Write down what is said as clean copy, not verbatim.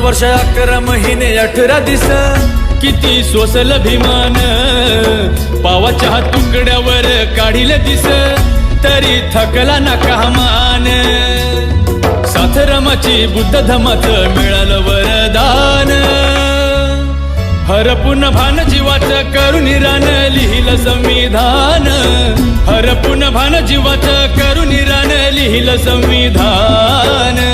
वर्ष 11 महिने 18 दिस किती सोसल भीमान पावाच्या तुकड्यावर काढील दिस तरी थकला ना कामान साथरमाची बुद्ध धमाच मिळालं वरदान हरपून भान जीवाचं करून रान लिहिलं संविधान हरपून भान जीवाचं करून रान लिहिलं संविधान